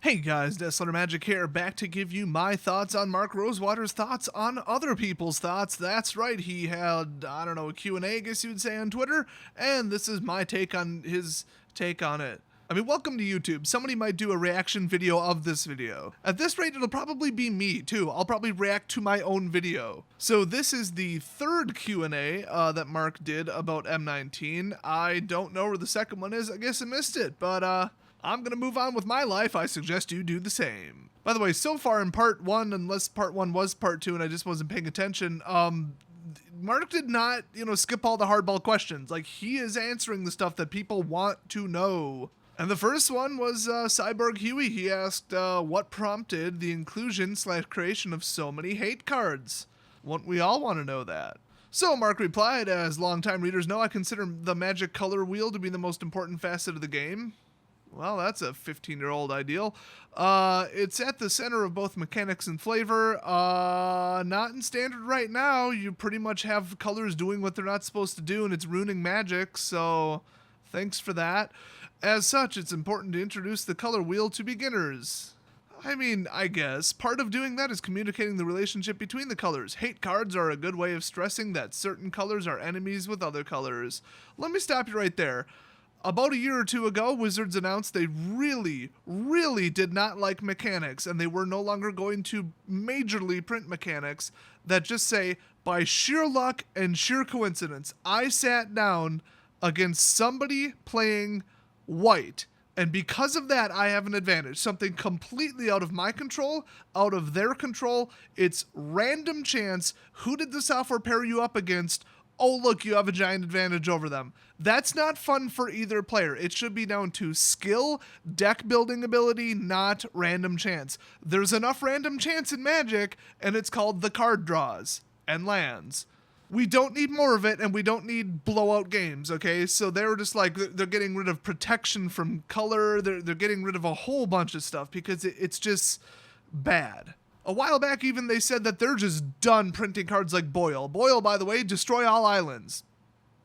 Hey guys, Deathslayer Magic here, back to give you my thoughts on Mark Rosewater's thoughts on other people's thoughts. That's right, he had, I don't know, a Q&A, I guess you would say, on Twitter, and this is my take on his take on it. I mean, welcome to YouTube. Somebody might do a reaction video of this video. At this rate, it'll probably be me, too. I'll probably react to my own video. So this is the third Q&A that Mark did about M19. I don't know where the second one is. I guess I missed it, but, I'm gonna move on with my life. I suggest you do the same. By the way, so far in part one, unless part one was part two and I just wasn't paying attention, Mark did not, skip all the hardball questions. Like, he is answering the stuff that people want to know. And the first one was Cyborg Huey. He asked, what prompted the inclusion/creation of so many hate cards? Won't we all want to know that? So Mark replied, as longtime readers know, I consider the magic color wheel to be the most important facet of the game. Well, that's a 15-year-old ideal. It's at the center of both mechanics and flavor. Not in standard right now. You pretty much have colors doing what they're not supposed to do, and it's ruining magic, so thanks for that. As such, it's important to introduce the color wheel to beginners. I mean, I guess. Part of doing that is communicating the relationship between the colors. Hate cards are a good way of stressing that certain colors are enemies with other colors. Let me stop you right there. About a year or two ago, Wizards announced they really did not like mechanics, and they were no longer going to majorly print mechanics that just say, by sheer luck and sheer coincidence, I sat down against somebody playing white, and because of that, I have an advantage. Something completely out of my control, out of their control. It's random chance. Who did the software pair you up against? Oh, look, you have a giant advantage over them. That's not fun for either player. It should be down to skill, deck building ability, not random chance. There's enough random chance in Magic, and it's called the card draws and lands. We don't need more of it, and we don't need blowout games, okay? So they're just like, they're getting rid of protection from color. They're getting rid of a whole bunch of stuff because it's just bad. A while back, even, they said that they're just done printing cards like Boyle. Boyle, by the way, destroy all islands.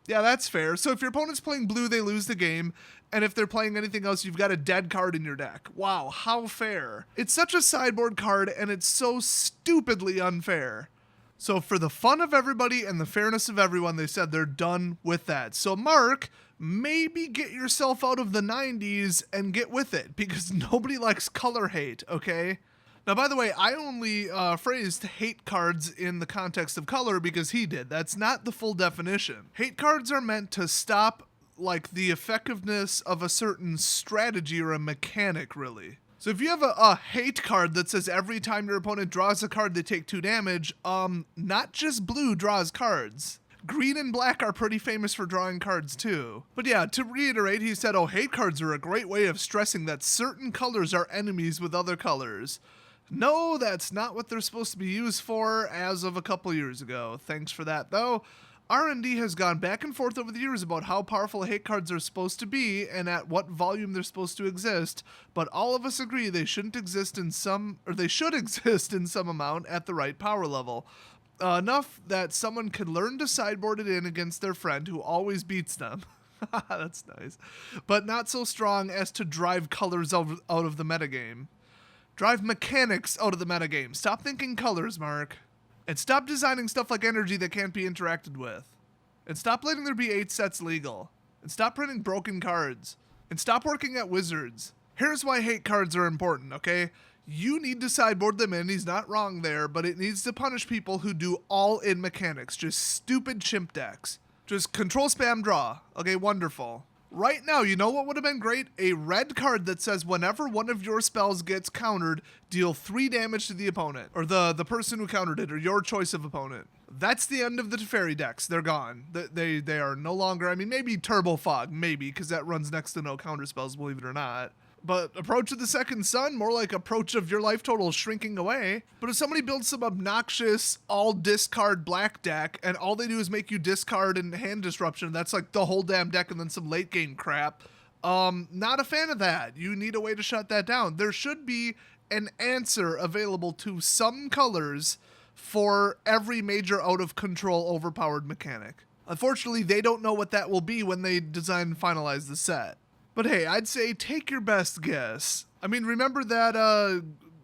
Yeah, that's fair. So if your opponent's playing blue, they lose the game. And if they're playing anything else, you've got a dead card in your deck. Wow, how fair. It's such a sideboard card, and it's so stupidly unfair. So for the fun of everybody and the fairness of everyone, they said they're done with that. So Mark, maybe get yourself out of the 90s and get with it, because nobody likes color hate, okay? Now, by the way, I only phrased hate cards in the context of color because he did. That's not the full definition. Hate cards are meant to stop, like, the effectiveness of a certain strategy or a mechanic, really. So if you have a hate card that says every time your opponent draws a card, they take 2 damage, not just blue draws cards. Green and black are pretty famous for drawing cards too. But yeah, to reiterate, he said, oh, hate cards are a great way of stressing that certain colors are enemies with other colors. No, that's not what they're supposed to be used for as of a couple years ago. Thanks for that, though. R&D has gone back and forth over the years about how powerful hate cards are supposed to be and at what volume they're supposed to exist, but all of us agree they shouldn't exist in some, or they should exist in some amount at the right power level. Enough that someone can learn to sideboard it in against their friend who always beats them. That's nice. But not so strong as to drive colors out of the metagame. Drive mechanics out of the metagame. Stop thinking colors, Mark. And stop designing stuff like energy that can't be interacted with. And stop letting there be 8 sets legal. And stop printing broken cards. And stop working at Wizards. Here's why hate cards are important, okay? You need to sideboard them in, he's not wrong there, but it needs to punish people who do all-in mechanics. Just stupid chimp decks. Just control, spam, draw. Okay, wonderful. Right now, you know what would have been great? A red card that says whenever one of your spells gets countered, deal 3 damage to the opponent, or the person who countered it, or your choice of opponent. That's the end of the Teferi decks. They're gone. They are no longer, I mean, maybe Turbo Fog, maybe, because that runs next to no counter spells, believe it or not. But Approach of the Second Sun, more like Approach of your life total shrinking away. But if somebody builds some obnoxious all-discard black deck, and all they do is make you discard and hand disruption, that's like the whole damn deck and then some late-game crap, not a fan of that. You need a way to shut that down. There should be an answer available to some colors for every major out-of-control overpowered mechanic. Unfortunately, they don't know what that will be when they design and finalize the set. But hey, I'd say take your best guess. I mean, remember that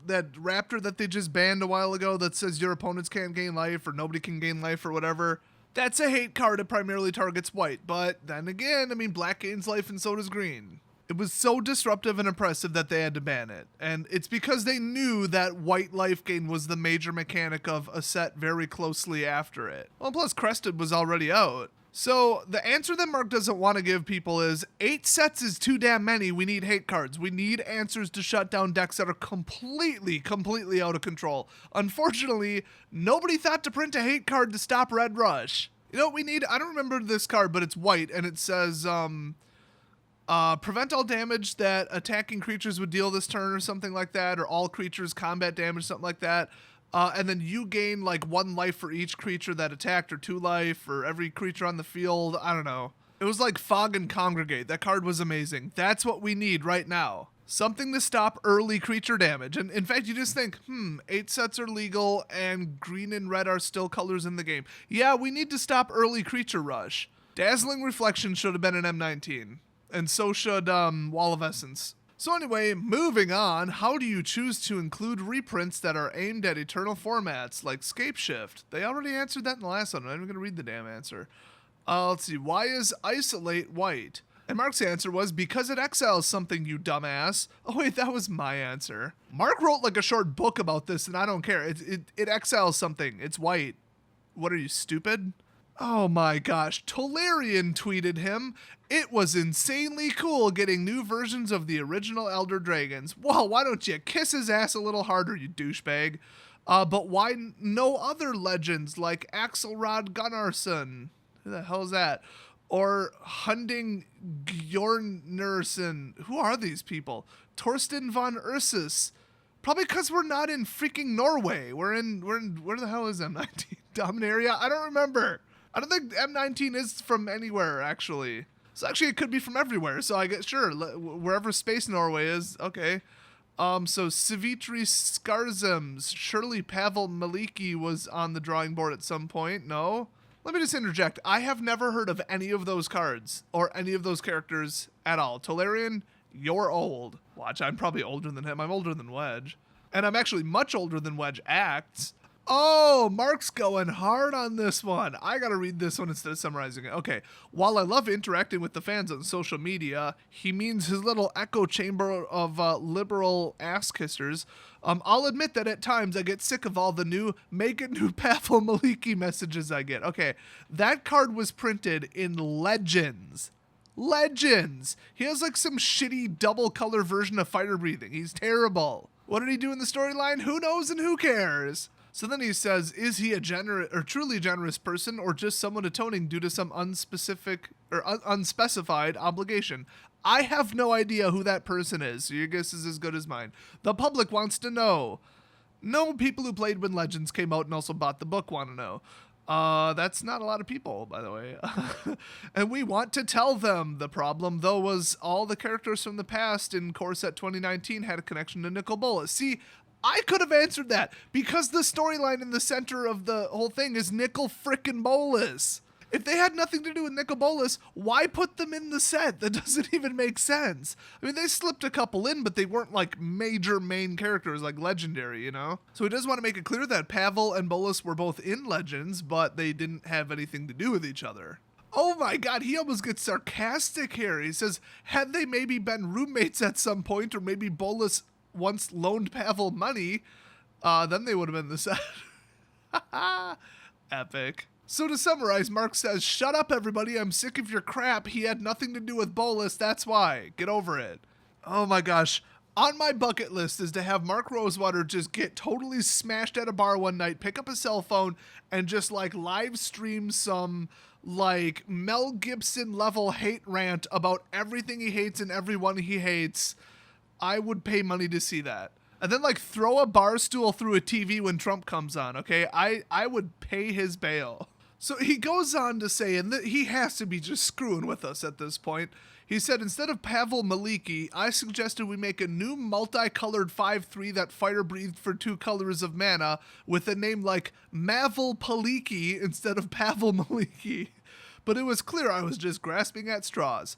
raptor that they just banned a while ago that says your opponents can't gain life or nobody can gain life or whatever? That's a hate card. It primarily targets white. But then again, I mean, black gains life and so does green. It was so disruptive and oppressive that they had to ban it. And it's because they knew that white life gain was the major mechanic of a set very closely after it. Well, plus Crested was already out. So the answer that Mark doesn't want to give people is 8 sets is too damn many. We need hate cards. We need answers to shut down decks that are completely out of control. Unfortunately, nobody thought to print a hate card to stop Red Rush. You know what we need? I don't remember this card, but it's white and it says prevent all damage that attacking creatures would deal this turn or something like that, or all creatures combat damage, something like that. And then you gain like 1 life for each creature that attacked, or 2 life for every creature on the field. I don't know. It was like Fog and Congregate. That card was amazing. That's what we need right now. Something to stop early creature damage. And in fact, you just think, 8 sets are legal and green and red are still colors in the game. Yeah, we need to stop early creature rush. Dazzling Reflection should have been an M19. And so should Wall of Essence. So anyway, moving on, how do you choose to include reprints that are aimed at eternal formats like Scapeshift? They already answered that in the last one. I'm not even going to read the damn answer. Let's see. Why is Isolate white? And Mark's answer was, because it exiles something, you dumbass. Oh wait, that was my answer. Mark wrote like a short book about this and I don't care. It exiles something. It's white. What are you, stupid? Oh my gosh, Tolarian tweeted him. It was insanely cool getting new versions of the original Elder Dragons. Well, why don't you kiss his ass a little harder, you douchebag? But why no other legends like Axelrod Gunnarsson? Who the hell is that? Or Hunding Bjornarson. Who are these people? Torsten von Ursus. Probably because we're not in freaking Norway. We're in, where the hell is M19? Dominaria? I don't remember. I don't think M19 is from anywhere, actually. So actually, it could be from everywhere. So I guess, sure, wherever Space Norway is, okay. So Savitri Skarzems, surely Pavel Maliki was on the drawing board at some point. No? Let me just interject. I have never heard of any of those cards or any of those characters at all. Tolarian, you're old. Watch, I'm probably older than him. I'm older than Wedge. And I'm actually much older than Wedge acts. Oh, Mark's going hard on this one. I gotta read this one instead of summarizing it. Okay, while I love interacting with the fans on social media, he means his little echo chamber of liberal ass kissers. I'll admit that at times I get sick of all the new make a new Pavel Maliki messages I get. Okay, that card was printed in Legends. Legends! He has like some shitty double color version of Fire Breathing. He's terrible. What did he do in the storyline? Who knows and who cares? So then he says, is he a generous or truly generous person or just someone atoning due to some unspecific or unspecified obligation? I have no idea who that person is, so your guess is as good as mine. The public wants to know. No, people who played when Legends came out and also bought the book want to know. That's not a lot of people, by the way. And we want to tell them. The problem, though, was all the characters from the past in Core Set 2019 had a connection to Nicol Bolas. See, I could have answered that because the storyline in the center of the whole thing is Nicol frickin' Bolas. If they had nothing to do with Nicol Bolas, why put them in the set? That doesn't even make sense. I mean, they slipped a couple in, but they weren't like major main characters like Legendary, you know? So he does want to make it clear that Pavel and Bolas were both in Legends, but they didn't have anything to do with each other. Oh my god, he almost gets sarcastic here. He says, had they maybe been roommates at some point, or maybe Bolas once loaned Pavel money, then they would have been the set. Epic. So to summarize, Mark says, shut up everybody, I'm sick of your crap. He had nothing to do with Bolas, that's why. Get over it. Oh my gosh. On my bucket list is to have Mark Rosewater just get totally smashed at a bar one night, pick up a cell phone, and just like live stream some like Mel Gibson level hate rant about everything he hates and everyone he hates. I would pay money to see that. And then like throw a bar stool through a TV when Trump comes on, okay? I would pay his bail. So he goes on to say, and he has to be just screwing with us at this point. He said, instead of Pavel Maliki, I suggested we make a new multicolored 5/3 that fire breathed for 2 colors of mana with a name like Mavel Paliki instead of Pavel Maliki. But it was clear I was just grasping at straws.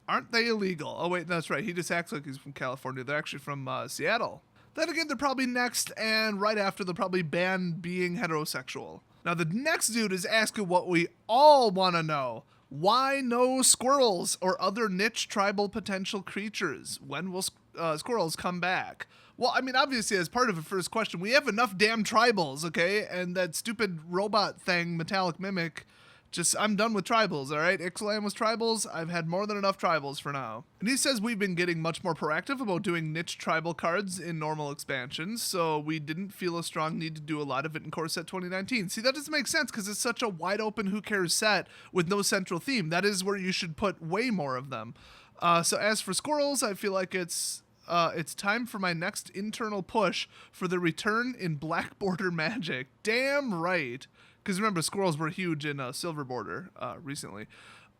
Aren't they illegal? Oh, wait, that's right. He just acts like he's from California. They're actually from Seattle. Then again, they're probably next, and right after, they'll probably ban being heterosexual. Now, the next dude is asking what we all want to know. Why no squirrels or other niche tribal potential creatures? When will squirrels come back? Well, I mean, obviously, as part of the first question, we have enough damn tribals, okay? And that stupid robot thing, Metallic Mimic, I'm done with tribals, all right? Ixalan was tribals. I've had more than enough tribals for now. And he says we've been getting much more proactive about doing niche tribal cards in normal expansions, so we didn't feel a strong need to do a lot of it in Core Set 2019. See, that doesn't make sense because it's such a wide open who cares set with no central theme. That is where you should put way more of them. So as for squirrels, I feel like it's time for my next internal push for the return in Black Border Magic. Damn right. Because remember, squirrels were huge in Silver Border recently.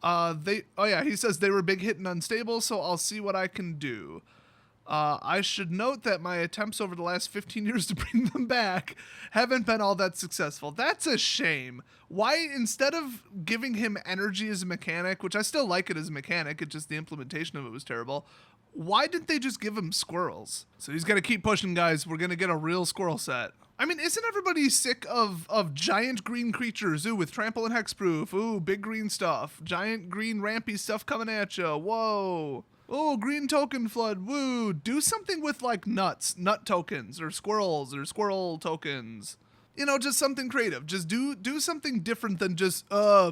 He says they were big hit and unstable, so I'll see what I can do. I should note that my attempts over the last 15 years to bring them back haven't been all that successful. That's a shame. Why, instead of giving him energy as a mechanic, which I still like it as a mechanic, it's just the implementation of it was terrible, why didn't they just give him squirrels? So he's got to keep pushing, guys. We're going to get a real squirrel set. I mean, isn't everybody sick of giant green creatures? Ooh, with trample and hexproof. Ooh, big green stuff. Giant green rampy stuff coming at you. Whoa. Oh, green token flood. Woo. Do something with like nut tokens or squirrels or squirrel tokens. You know, just something creative. Just do something different than just,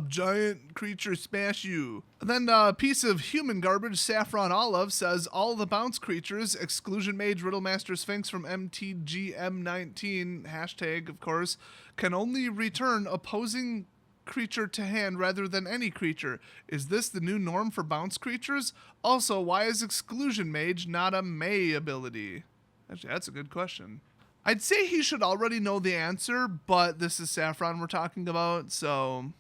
giant creature smash you. And then a piece of human garbage, Saffron Olive, says all the bounce creatures, Exclusion Mage, Riddlemaster, Sphinx from MTG M19, hashtag, of course, can only return opposing creature to hand rather than any creature. Is this the new norm for bounce creatures? Also, why is Exclusion Mage not a May ability? Actually, that's a good question. I'd say he should already know the answer, but this is Saffron we're talking about, so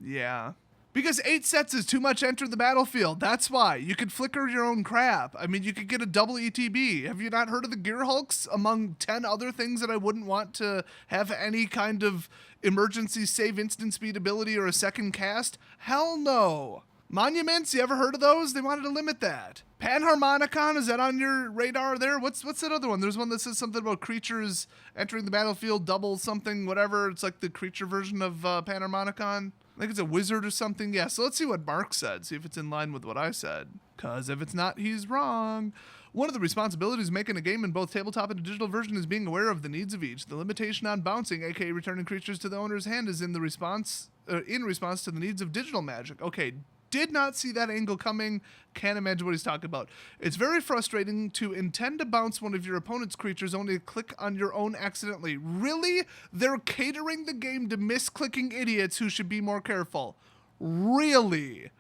yeah. Because 8 sets is too much enter the battlefield. That's why. You could flicker your own crap. I mean, you could get a double ETB. Have you not heard of the Gear Hulks among 10 other things that I wouldn't want to have any kind of emergency save instant speed ability or a second cast? Hell no. Monuments, you ever heard of those? They wanted to limit that. Panharmonicon, is that on your radar there? What's that other one? There's one that says something about creatures entering the battlefield, double something, whatever. It's like the creature version of Panharmonicon. I think it's a wizard or something. Yeah, so let's see what Mark said, see if it's in line with what I said. Because if it's not, he's wrong. One of the responsibilities of making a game in both tabletop and a digital version is being aware of the needs of each. The limitation on bouncing, aka returning creatures to the owner's hand, is in response to the needs of digital magic. Okay, did not see that angle coming. Can't imagine what he's talking about. It's very frustrating to intend to bounce one of your opponent's creatures only to click on your own accidentally. Really? They're catering the game to misclicking idiots who should be more careful. Really?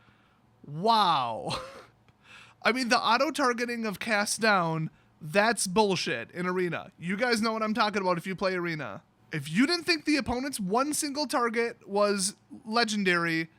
Wow. I mean, the auto-targeting of cast down, that's bullshit in Arena. You guys know what I'm talking about if you play Arena. If you didn't think the opponent's one single target was legendary,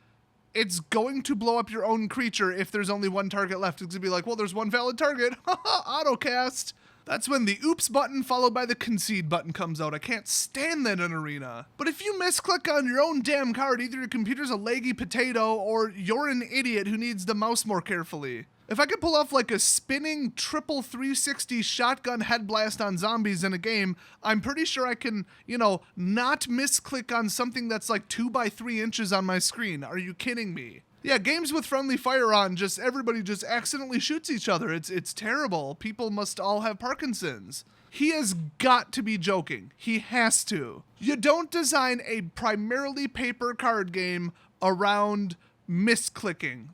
it's going to blow up your own creature if there's only one target left. It's going to be like, well, there's one valid target. Autocast. That's when the oops button followed by the concede button comes out. I can't stand that in Arena. But if you misclick on your own damn card, either your computer's a leggy potato or you're an idiot who needs the mouse more carefully. If I could pull off like a spinning triple 360 shotgun head blast on zombies in a game, I'm pretty sure I can, not misclick on something that's like 2 by 3 inches on my screen. Are you kidding me? Yeah, games with friendly fire on, everybody just accidentally shoots each other. It's terrible. People must all have Parkinson's. He has got to be joking. He has to. You don't design a primarily paper card game around misclicking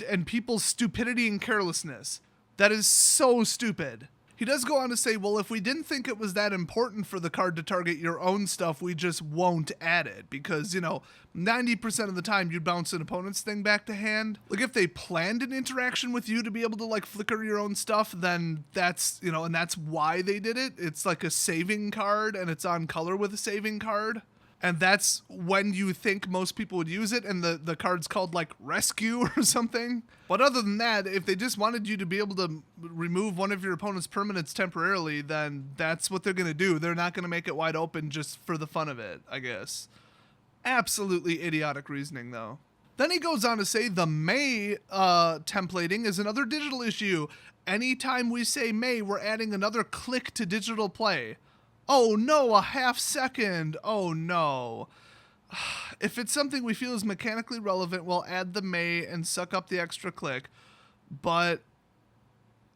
and people's stupidity and carelessness. That is so stupid. He does go on to say, well, if we didn't think it was that important for the card to target your own stuff, we just won't add it because, 90% of the time you'd bounce an opponent's thing back to hand. Like if they planned an interaction with you to be able to like flicker your own stuff, then that's, and that's why they did it. It's like a saving card and it's on color with a saving card. And that's when you think most people would use it, and the card's called, like, Rescue or something. But other than that, if they just wanted you to be able to remove one of your opponent's permanents temporarily, then that's what they're going to do. They're not going to make it wide open just for the fun of it, I guess. Absolutely idiotic reasoning, though. Then he goes on to say the May templating is another digital issue. Anytime we say May, we're adding another click to digital play. Oh no, a half second. Oh no. If it's something we feel is mechanically relevant, we'll add the May and suck up the extra click. But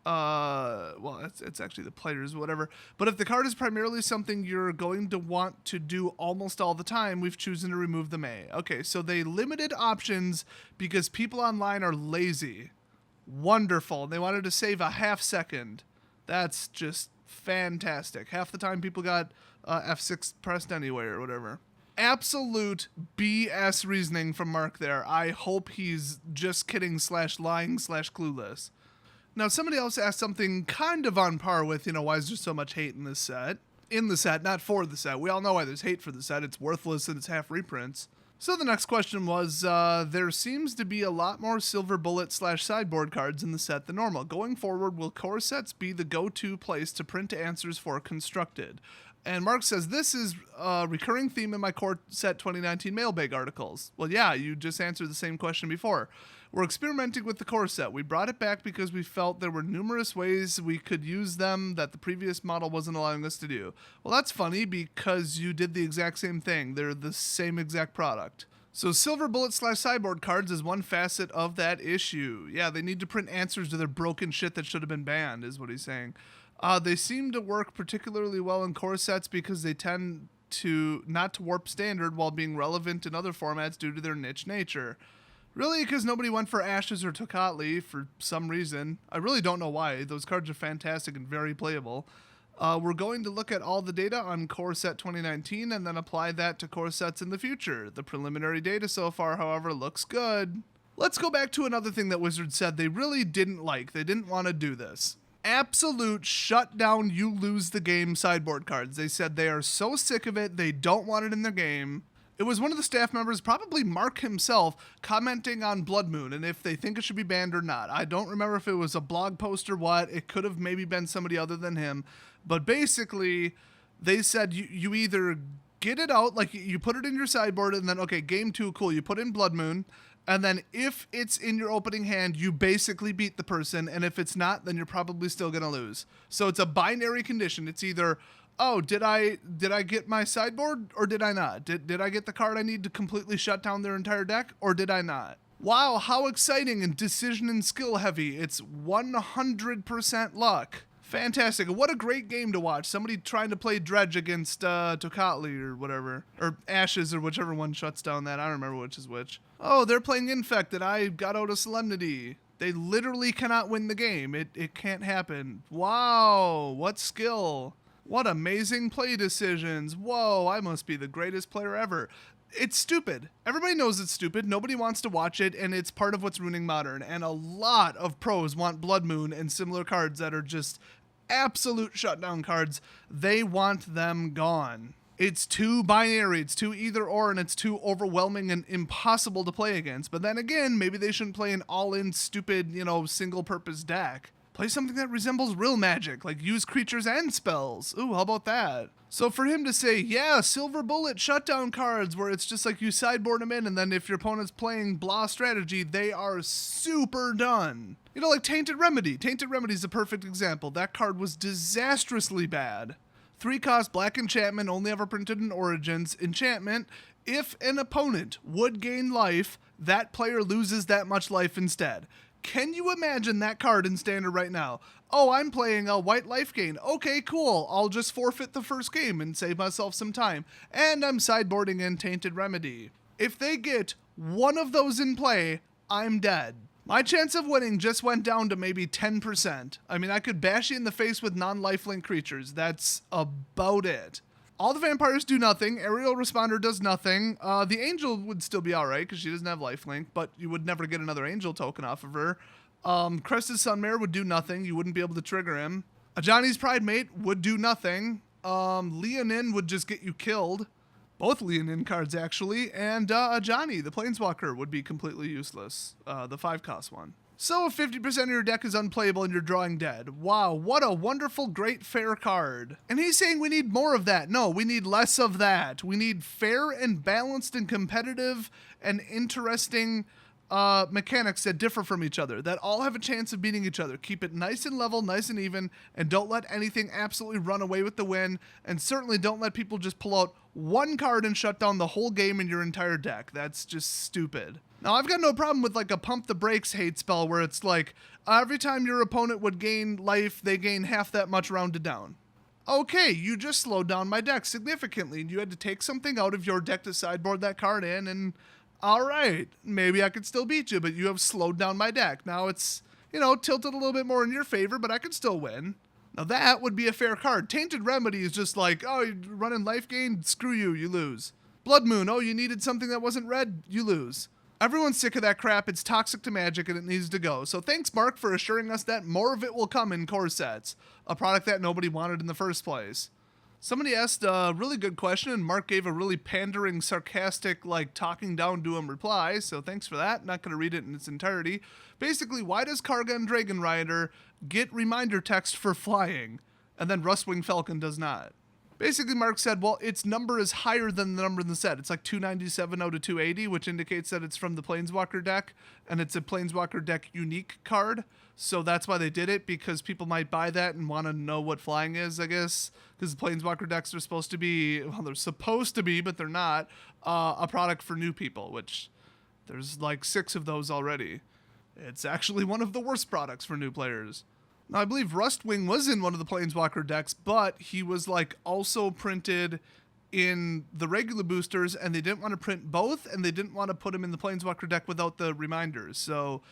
well, it's actually the players, whatever. But if the card is primarily something you're going to want to do almost all the time, we've chosen to remove the May. Okay, so they limited options because people online are lazy. Wonderful. They wanted to save a half second. That's just fantastic. Half the time people got F6 pressed anyway or whatever. Absolute BS reasoning from Mark there. I hope he's just kidding / lying / clueless. Now, somebody else asked something kind of on par with, why is there so much hate in this set? In the set, not for the set. We all know why there's hate for the set. It's worthless and it's half reprints. So the next question was, there seems to be a lot more silver bullet / sideboard cards in the set than normal. Going forward, will core sets be the go-to place to print answers for constructed? And Mark says, this is a recurring theme in my core set 2019 mailbag articles. Well, yeah, you just answered the same question before. We're experimenting with the core set. We brought it back because we felt there were numerous ways we could use them that the previous model wasn't allowing us to do. Well, that's funny because you did the exact same thing. They're the same exact product. So silver bullet / sideboard cards is one facet of that issue. Yeah, they need to print answers to their broken shit that should have been banned, is what he's saying. They seem to work particularly well in core sets because they tend to not to warp standard while being relevant in other formats due to their niche nature. Really, because nobody went for Ashes or Tocatli for some reason. I really don't know why. Those cards are fantastic and very playable. We're going to look at all the data on Core Set 2019 and then apply that to core sets in the future. The preliminary data so far, however, looks good. Let's go back to another thing that Wizards said they really didn't like. They didn't want to do this. Absolute shut down, you lose the game sideboard cards. They said they are so sick of it, they don't want it in their game. It was one of the staff members, probably Mark himself, commenting on Blood Moon and if they think it should be banned or not. I don't remember if it was a blog post or what. It could have maybe been somebody other than him. But basically, they said you either get it out, like you put it in your sideboard and then, okay, game 2, cool, you put in Blood Moon. And then if it's in your opening hand, you basically beat the person. And if it's not, then you're probably still going to lose. So it's a binary condition. It's either, oh, did I get my sideboard or did I not? Did I get the card I need to completely shut down their entire deck or did I not? Wow, how exciting and decision and skill heavy. It's 100% luck. Fantastic. What a great game to watch. Somebody trying to play Dredge against Tocatli or whatever. Or Ashes or whichever one shuts down that. I don't remember which is which. Oh, they're playing Infected. I got out of Solemnity. They literally cannot win the game. It can't happen. Wow, what skill. What amazing play decisions. Whoa, I must be the greatest player ever. It's stupid. Everybody knows it's stupid. Nobody wants to watch it, and it's part of what's ruining Modern. And a lot of pros want Blood Moon and similar cards that are just absolute shutdown cards. They want them gone. It's too binary, it's too either or, and it's too overwhelming and impossible to play against. But then again, maybe they shouldn't play an all-in stupid, single-purpose deck. Play something that resembles real Magic, like use creatures and spells. Ooh, how about that? So for him to say, yeah, silver bullet shutdown cards, where it's just like you sideboard them in, and then if your opponent's playing blah strategy, they are super done. Like Tainted Remedy. Tainted Remedy is a perfect example. That card was disastrously bad. 3-cost black enchantment, only ever printed in Origins. Enchantment, if an opponent would gain life, that player loses that much life instead. Can you imagine that card in Standard right now? Oh, I'm playing a white life gain. Okay, cool. I'll just forfeit the first game and save myself some time. And I'm sideboarding in Tainted Remedy. If they get one of those in play, I'm dead. My chance of winning just went down to maybe 10%. I mean, I could bash you in the face with non-lifelink creatures. That's about it. All the vampires do nothing. Aerial Responder does nothing. The Angel would still be alright because she doesn't have lifelink, but you would never get another Angel token off of her. Crested Sunmare would do nothing. You wouldn't be able to trigger him. Ajani's Pridemate would do nothing. Leonin would just get you killed. Both Leonin cards, actually. And Ajani, the Planeswalker, would be completely useless. The 5-cost one. So if 50% of your deck is unplayable and you're drawing dead. Wow, what a wonderful, great, fair card. And he's saying we need more of that. No, we need less of that. We need fair and balanced and competitive and interesting mechanics that differ from each other, that all have a chance of beating each other. Keep it nice and level, nice and even, and don't let anything absolutely run away with the win, and certainly don't let people just pull out one card and shut down the whole game in your entire deck. That's just stupid. Now, I've got no problem with like a pump the brakes hate spell where it's like, every time your opponent would gain life, they gain half that much rounded down. Okay, you just slowed down my deck significantly, and you had to take something out of your deck to sideboard that card in, and alright, maybe I could still beat you, but you have slowed down my deck. Now it's, tilted a little bit more in your favor, but I could still win. Now that would be a fair card. Tainted Remedy is just like, oh, you're running life gain? Screw you, you lose. Blood Moon, oh, you needed something that wasn't red? You lose. Everyone's sick of that crap. It's toxic to Magic and it needs to go. So thanks, Mark, for assuring us that more of it will come in core sets, a product that nobody wanted in the first place. Somebody asked a really good question, and Mark gave a really pandering, sarcastic, talking down to him reply, so thanks for that. Not going to read it in its entirety. Basically, why does Kargan Dragon Rider get reminder text for flying, and then Rustwing Falcon does not? Basically, Mark said, well, its number is higher than the number in the set. It's like 297 out of 280, which indicates that it's from the Planeswalker deck, and it's a Planeswalker deck unique card. So that's why they did it, because people might buy that and want to know what flying is, I guess. Because the Planeswalker decks are supposed to be, well, they're supposed to be, but they're not, a product for new people, which there's like 6 of those already. It's actually one of the worst products for new players. Now, I believe Rustwing was in one of the Planeswalker decks, but he was also printed in the regular boosters, and they didn't want to print both, and they didn't want to put him in the Planeswalker deck without the reminders. So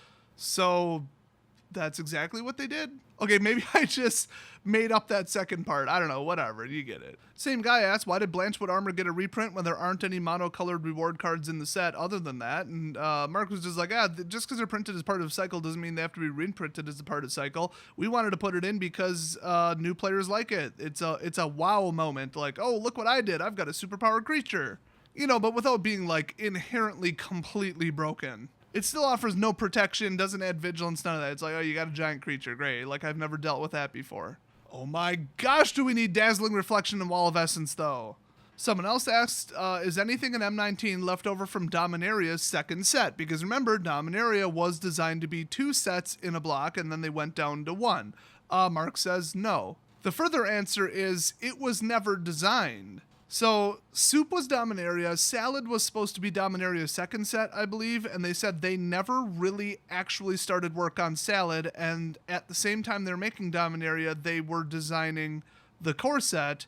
that's exactly what they did. Okay, maybe I just made up that second part. I don't know, whatever, you get it. Same guy asked, why did Blanchwood Armor get a reprint when there aren't any monocolored reward cards in the set other than that? And Mark was just like, just because they're printed as part of Cycle doesn't mean they have to be reprinted as a part of Cycle. We wanted to put it in because new players like it. It's a wow moment, like, oh, look what I did. I've got a superpowered creature. But without being inherently completely broken. It still offers no protection, doesn't add vigilance, none of that. It's like, oh, you got a giant creature. Great. I've never dealt with that before. Oh my gosh, do we need Dazzling Reflection and Wall of Essence, though? Someone else asked, is anything in M19 left over from Dominaria's second set? Because remember, Dominaria was designed to be 2 sets in a block, and then they went down to 1. Mark says no. The further answer is, it was never designed. So, Soup was Dominaria, Salad was supposed to be Dominaria's second set, I believe, and they said they never really actually started work on Salad, and at the same time they're making Dominaria, they were designing the core set,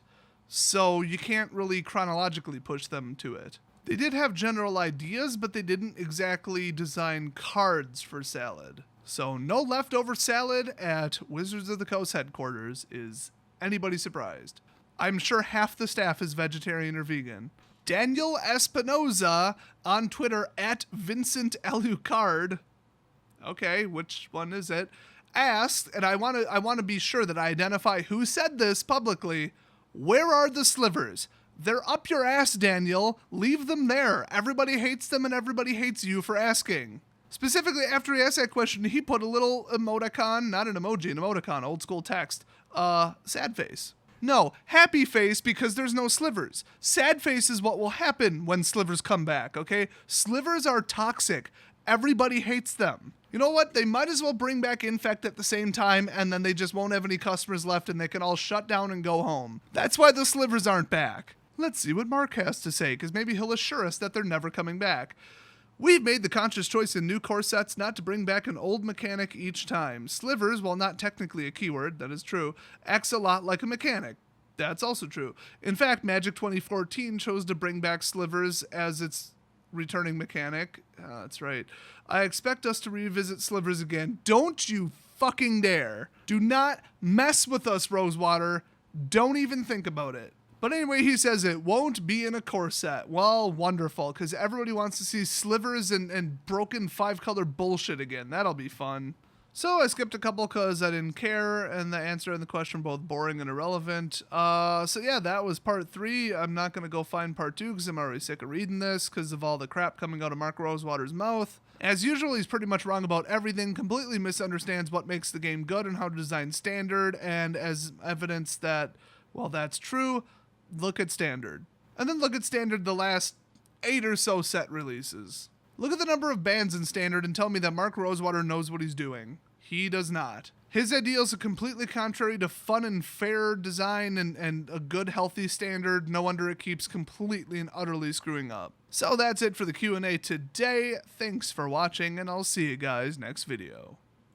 so you can't really chronologically push them to it. They did have general ideas, but they didn't exactly design cards for Salad. So, no leftover Salad at Wizards of the Coast headquarters. Is anybody surprised? I'm sure half the staff is vegetarian or vegan. Daniel Espinoza on Twitter at Vincent Alucard. Okay, which one is it? Asked, and I want to be sure that I identify who said this publicly. Where are the slivers? They're up your ass, Daniel. Leave them there. Everybody hates them and everybody hates you for asking. Specifically, after he asked that question, he put a little emoticon, not an emoji, an emoticon, old school text. Sad face. No, happy face because there's no slivers. Sad face is what will happen when slivers come back, okay? Slivers are toxic. Everybody hates them. You know what? They might as well bring back Infect at the same time, and then they just won't have any customers left and they can all shut down and go home. That's why the slivers aren't back. Let's see what Mark has to say, because maybe he'll assure us that they're never coming back. We've made the conscious choice in new core sets not to bring back an old mechanic each time. Slivers, while not technically a keyword, that is true, acts a lot like a mechanic. That's also true. In fact, Magic 2014 chose to bring back Slivers as its returning mechanic. That's right. I expect us to revisit Slivers again. Don't you fucking dare. Do not mess with us, Rosewater. Don't even think about it. But anyway, he says it won't be in a core set. Well, wonderful, because everybody wants to see Slivers and broken 5-color bullshit again. That'll be fun. So I skipped a couple because I didn't care, and the answer and the question were both boring and irrelevant. So yeah, that was part 3. I'm not going to go find part 2 because I'm already sick of reading this because of all the crap coming out of Mark Rosewater's mouth. As usual, he's pretty much wrong about everything, completely misunderstands what makes the game good and how to design Standard, and as evidence that, well, that's true, look at Standard. And then look at Standard the last 8 or so set releases. Look at the number of bands in Standard and tell me that Mark Rosewater knows what he's doing. He does not. His ideals are completely contrary to fun and fair design and a good, healthy Standard. No wonder it keeps completely and utterly screwing up. So that's it for the Q&A today. Thanks for watching, and I'll see you guys next video.